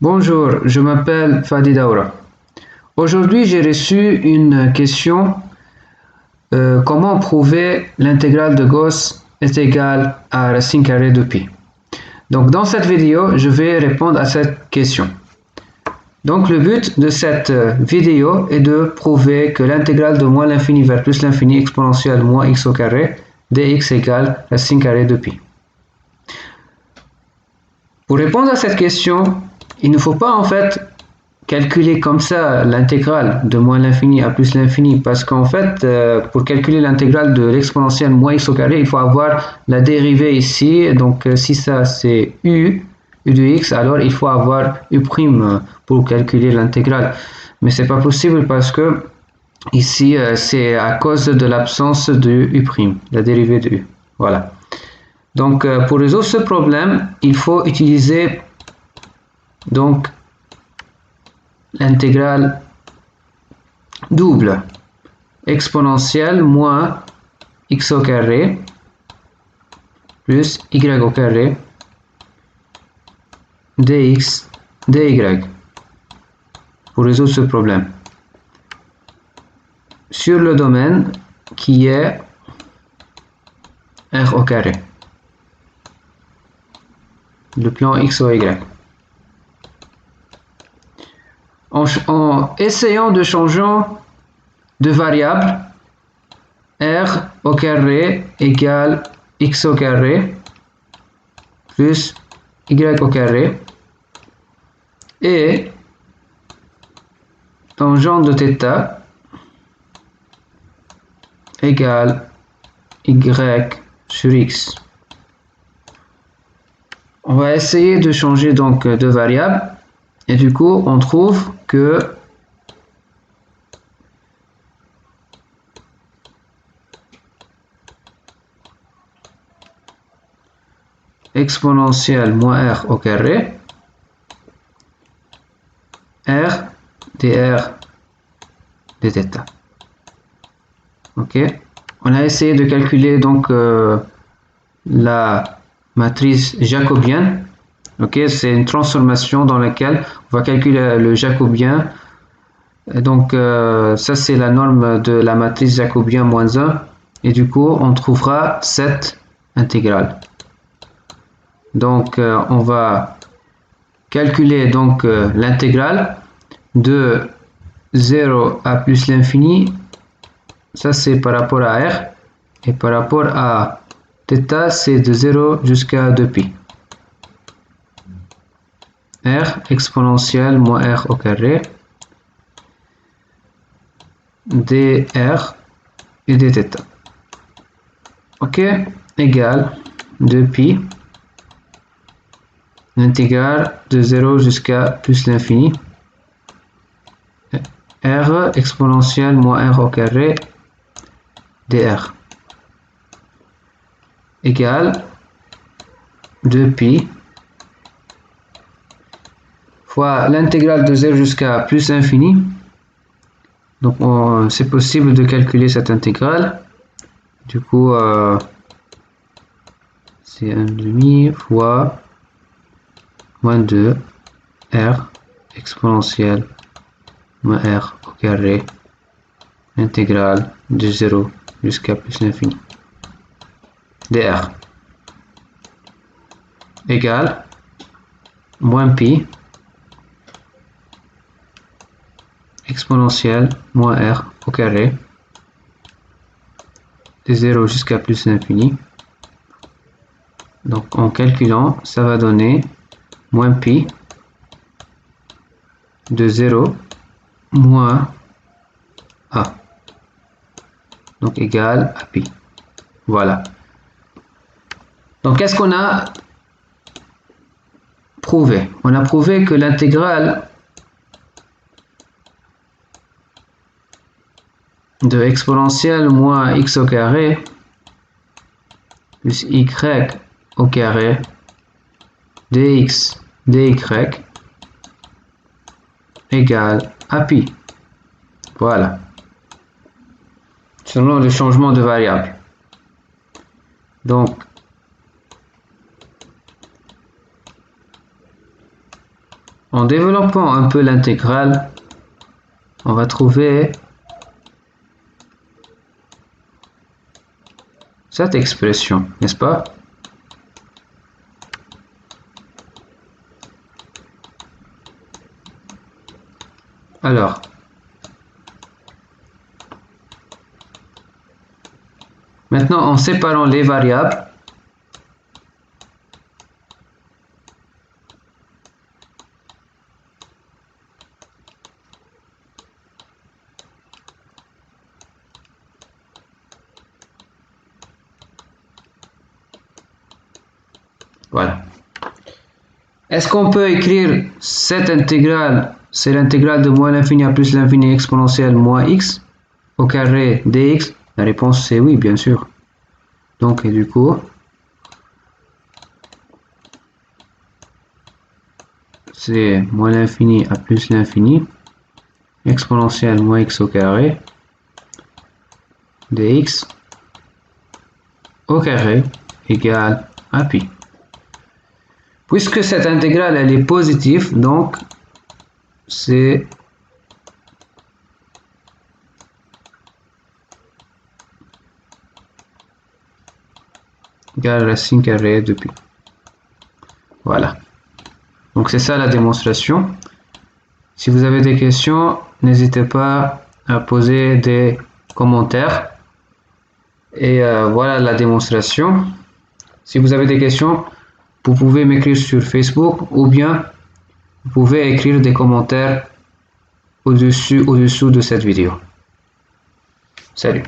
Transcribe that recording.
Bonjour, je m'appelle Fadi Daoura. Aujourd'hui, j'ai reçu une question comment prouver l'intégrale de Gauss est égale à racine carrée de pi. Donc, dans cette vidéo, je vais répondre à cette question. Donc, le but de cette vidéo est de prouver que l'intégrale de moins l'infini vers plus l'infini exponentielle moins x au carré dx égale racine carrée de pi. Pour répondre à cette question, il ne faut pas en fait calculer comme ça l'intégrale de moins l'infini à plus l'infini parce qu'en fait, pour calculer l'intégrale de l'exponentielle moins x au carré, il faut avoir la dérivée ici. Donc, si ça c'est u de x, alors il faut avoir u' pour calculer l'intégrale. Mais c'est pas possible parce que ici, c'est à cause de l'absence de u', la dérivée de u. Voilà. Donc, pour résoudre ce problème, il faut utiliser donc l'intégrale double exponentielle moins x au carré plus y au carré dx dy pour résoudre ce problème sur le domaine qui est r au carré, le plan x ou y. En essayant de changer de variable, r au carré égale x au carré plus y au carré et tangente de θ égale y sur x. On va essayer de changer donc de variable et du coup on trouve que exponentielle moins r au carré r dr dθ. Ok, on a essayé de calculer donc la matrice jacobienne. Ok, c'est une transformation dans laquelle on va calculer le jacobien. Et donc ça c'est la norme de la matrice jacobien moins 1 et du coup on trouvera cette intégrale. Donc on va calculer donc l'intégrale de 0 à plus l'infini. Ça c'est par rapport à r et par rapport à θ c'est de 0 jusqu'à 2pi. R exponentielle moins r au carré dr et dθ. Ok, égale 2pi l'intégrale de 0 jusqu'à plus l'infini r exponentielle moins r au carré dr égale 2pi fois l'intégrale de 0 jusqu'à plus infini. Donc c'est possible de calculer cette intégrale. Du coup c'est 1/2 fois moins 2 r exponentielle moins r au carré intégrale de 0 jusqu'à plus l'infini dr égale moins pi exponentielle moins r au carré de 0 jusqu'à plus l'infini. Donc en calculant, ça va donner moins pi de 0 moins a. Donc égal à pi. Voilà. Donc qu'est-ce qu'on a prouvé? On a prouvé que l'intégrale de exponentielle moins x au carré plus y au carré dx dy égale à pi. Voilà. Selon le changement de variable. Donc, En développant un peu l'intégrale, on va trouver cette expression, n'est-ce pas? Alors, maintenant en séparant les variables, voilà. Est-ce qu'on peut écrire cette intégrale, c'est l'intégrale de moins l'infini à plus l'infini exponentielle moins x au carré dx? La réponse c'est oui, bien sûr. Donc, et du coup, c'est moins l'infini à plus l'infini exponentielle moins x au carré dx au carré égale à pi. Puisque cette intégrale elle est positive, donc c'est égal à racine carrée de pi. Voilà. Donc c'est ça la démonstration. Si vous avez des questions, n'hésitez pas à poser des commentaires. Et voilà la démonstration. Si vous avez des questions, vous pouvez m'écrire sur Facebook ou bien vous pouvez écrire des commentaires au-dessous de cette vidéo. Salut!